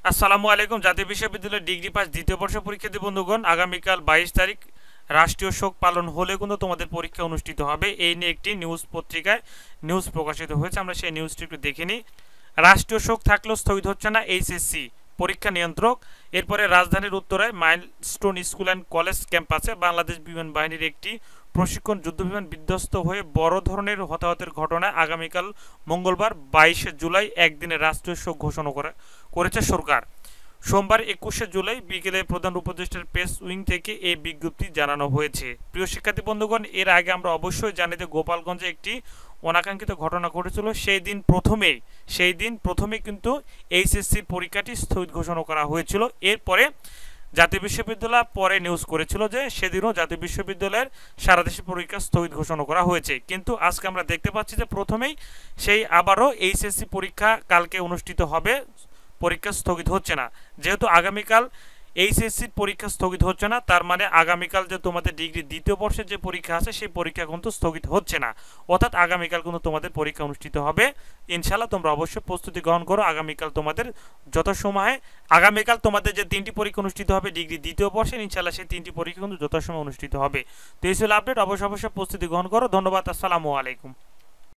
আসসালামু আলাইকুম। জাতীয় বিশ্ববিদ্যালয়ের ডিগ্রি পাস দ্বিতীয় বর্ষ পরীক্ষার্থী বন্ধুগণ, আগামীকাল 22 তারিখ রাষ্ট্রীয় শোক পালন হলে কিন্তু তোমাদের পরীক্ষা অনুষ্ঠিত হবে। এই নিয়ে একটি নিউজ পত্রিকায় নিউজ প্রকাশিত হয়েছে, আমরা সেই নিউজটি একটু দেখে নিই। রাষ্ট্রীয় শোক থাকলেও স্থগিত হচ্ছে না এইচএসসি পরীক্ষা নিয়ন্ত্রক। এরপরে রাজধানীর উত্তরায় মাইলস্টোন স্কুল অ্যান্ড কলেজ ক্যাম্পাসে বাংলাদেশ বিমান বাহিনীর একটি প্রশিক্ষণ যুদ্ধবিমান বিধ্বস্ত হয়ে বড় ধরনের হতাহতের ঘটনায় আগামীকাল মঙ্গলবার 22 জুলাই একদিনের রাষ্ট্রীয় শোক ঘোষণা করেছে সরকার। সোমবার 21 জুলাই বিকেলে প্রধান উপদেষ্টার প্রেস উইং থেকে এই বিজ্ঞপ্তি জানানো হয়েছে। প্রিয় শিক্ষার্থী বন্ধুগণ, এর আগে আমরা অবশ্যই জানি যে গোপালগঞ্জে একটি অনাকাঙ্ক্ষিত ঘটনা ঘটেছিল। সেই দিন প্রথমেই কিন্তু এইচএসসি পরীক্ষাটি স্থগিত ঘোষণা করা হয়েছিল। এরপরে জাতীয় বিশ্ববিদ্যালয় পরে নিউজ করেছিল যে সেদিনও জাতীয় বিশ্ববিদ্যালয়ের সারা দেশে পরীক্ষা স্থগিত ঘোষণা করা হয়েছে, কিন্তু আজকে আমরা দেখতে পাচ্ছি যে প্রথমেই সেই আবারও এইচএসসি পরীক্ষা কালকে অনুষ্ঠিত হবে, পরীক্ষা স্থগিত হচ্ছে না। যেহেতু আগামীকাল এইচএসসির পরীক্ষা স্থগিত হচ্ছে না, তার মানে আগামীকাল যে তোমাদের ডিগ্রি দ্বিতীয় বর্ষের যে পরীক্ষা আছে সেই পরীক্ষা কিন্তু স্থগিত হচ্ছে না, অর্থাৎ আগামীকাল কিন্তু তোমাদের পরীক্ষা অনুষ্ঠিত হবে। ইনশাল্লাহ তোমরা অবশ্যই প্রস্তুতি গ্রহণ করো। আগামীকাল তোমাদের যথাসময়ে আগামীকাল তোমাদের যে 3টি পরীক্ষা অনুষ্ঠিত হবে ডিগ্রি দ্বিতীয় বর্ষের, ইনশাল্লাহ সেই 3টি পরীক্ষা কিন্তু যথাসময়ে অনুষ্ঠিত হবে। তো এই ছিল আপডেট, অবশ্যই প্রস্তুতি গ্রহণ করো। ধন্যবাদ। আসসালামু আলাইকুম।